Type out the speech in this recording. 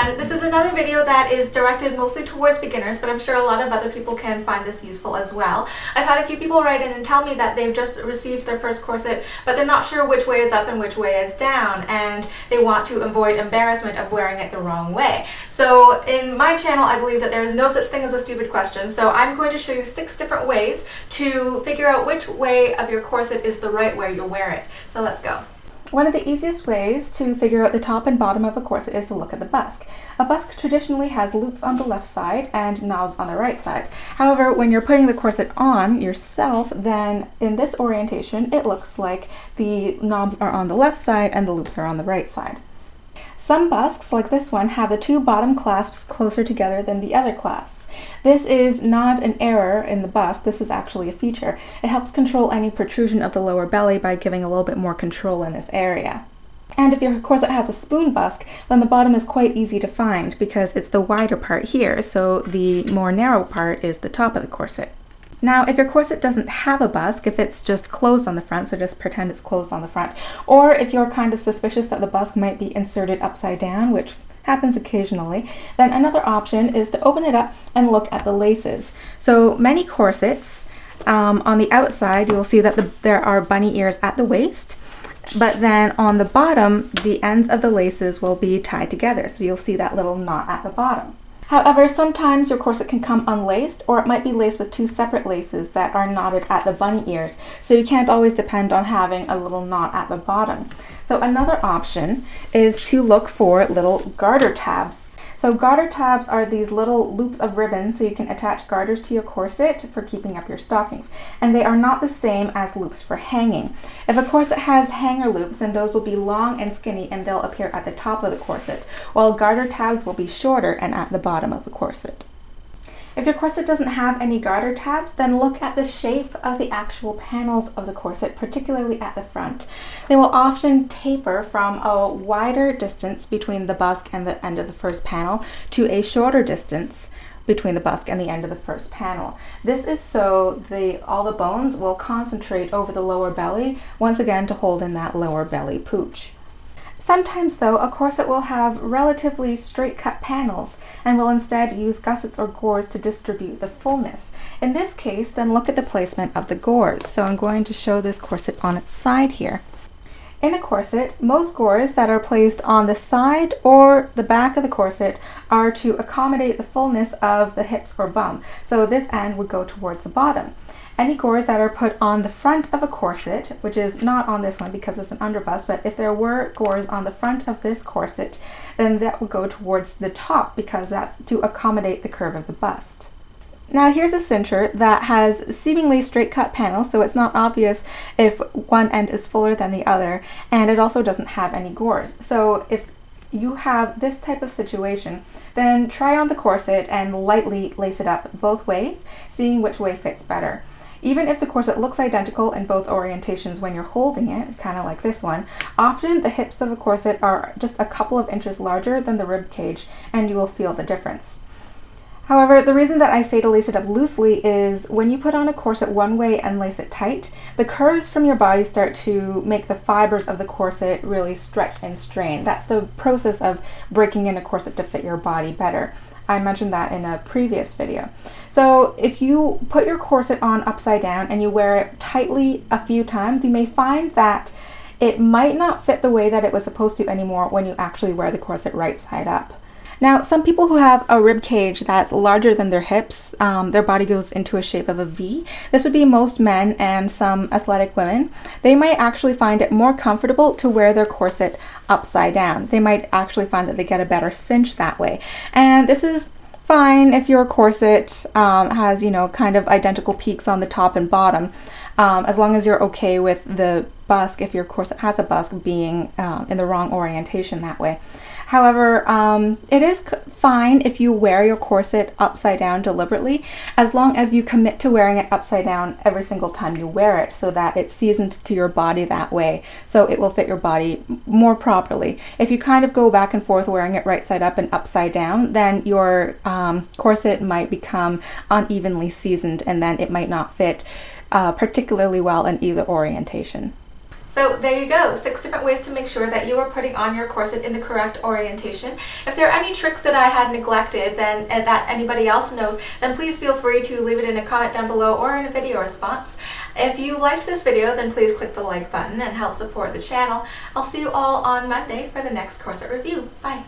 everyone, this is another video that is directed mostly towards beginners, but I'm sure a lot of other people can find this useful as well. I've had a few people write in and tell me that they've just received their first corset, but they're not sure which way is up and which way is down, and they want to avoid embarrassment of wearing it the wrong way. So in my channel, I believe that there is no such thing as a stupid question, so I'm going to show you 6 different ways to figure out which way of your corset is the right way you'll wear it. So let's go. One of the easiest ways to figure out the top and bottom of a corset is to look at the busk. A busk traditionally has loops on the left side and knobs on the right side. However, when you're putting the corset on yourself, then in this orientation, it looks like the knobs are on the left side and the loops are on the right side. Some busks, like this one, have the 2 bottom clasps closer together than the other clasps. This is not an error in the bust, this is actually a feature. It helps control any protrusion of the lower belly by giving a little bit more control in this area. And if your corset has a spoon busk, then the bottom is quite easy to find because it's the wider part here, so the more narrow part is the top of the corset. Now, if your corset doesn't have a busk, if it's just closed on the front, so just pretend it's closed on the front, or if you're kind of suspicious that the busk might be inserted upside down, which happens occasionally, then another option is to open it up and look at the laces. So many corsets, on the outside, you'll see that there are bunny ears at the waist, but then on the bottom, the ends of the laces will be tied together, so you'll see that little knot at the bottom. However, sometimes your corset can come unlaced, or it might be laced with 2 separate laces that are knotted at the bunny ears, so you can't always depend on having a little knot at the bottom. So another option is to look for little garter tabs. So garter tabs are these little loops of ribbon so you can attach garters to your corset for keeping up your stockings. And they are not the same as loops for hanging. If a corset has hanger loops, then those will be long and skinny and they'll appear at the top of the corset, while garter tabs will be shorter and at the bottom of the corset. If your corset doesn't have any garter tabs, then look at the shape of the actual panels of the corset, particularly at the front. They will often taper from a wider distance between the busk and the end of the first panel to a shorter distance between the busk and the end of the first panel. This is so all the bones will concentrate over the lower belly, once again to hold in that lower belly pooch. Sometimes, though, a corset will have relatively straight cut panels and will instead use gussets or gores to distribute the fullness. In this case, then look at the placement of the gores. So I'm going to show this corset on its side here. In a corset, most gores that are placed on the side or the back of the corset are to accommodate the fullness of the hips or bum. So this end would go towards the bottom. Any gores that are put on the front of a corset, which is not on this one because it's an underbust, but if there were gores on the front of this corset, then that would go towards the top because that's to accommodate the curve of the bust. Now here's a cincher that has seemingly straight cut panels, so it's not obvious if one end is fuller than the other, and it also doesn't have any gores. So if you have this type of situation, then try on the corset and lightly lace it up both ways, seeing which way fits better. Even if the corset looks identical in both orientations when you're holding it, kind of like this one, often the hips of a corset are just a couple of inches larger than the rib cage, and you will feel the difference. However, the reason that I say to lace it up loosely is when you put on a corset one way and lace it tight, the curves from your body start to make the fibers of the corset really stretch and strain. That's the process of breaking in a corset to fit your body better. I mentioned that in a previous video. So if you put your corset on upside down and you wear it tightly a few times, you may find that it might not fit the way that it was supposed to anymore when you actually wear the corset right side up. Now, some people who have a rib cage that's larger than their hips, their body goes into a shape of a V. This would be most men and some athletic women. They might actually find it more comfortable to wear their corset upside down. They might actually find that they get a better cinch that way. And this is fine if your corset has, kind of identical peaks on the top and bottom, as long as you're okay with the busk, if your corset has a busk, being in the wrong orientation that way. However, it is fine if you wear your corset upside down deliberately, as long as you commit to wearing it upside down every single time you wear it, so that it's seasoned to your body that way, so it will fit your body more properly. If you kind of go back and forth wearing it right side up and upside down, then your corset might become unevenly seasoned, and then it might not fit particularly well in either orientation. So there you go, 6 different ways to make sure that you are putting on your corset in the correct orientation. If there are any tricks that I had neglected then that anybody else knows, then please feel free to leave it in a comment down below or in a video response. If you liked this video, then please click the like button and help support the channel. I'll see you all on Monday for the next corset review. Bye!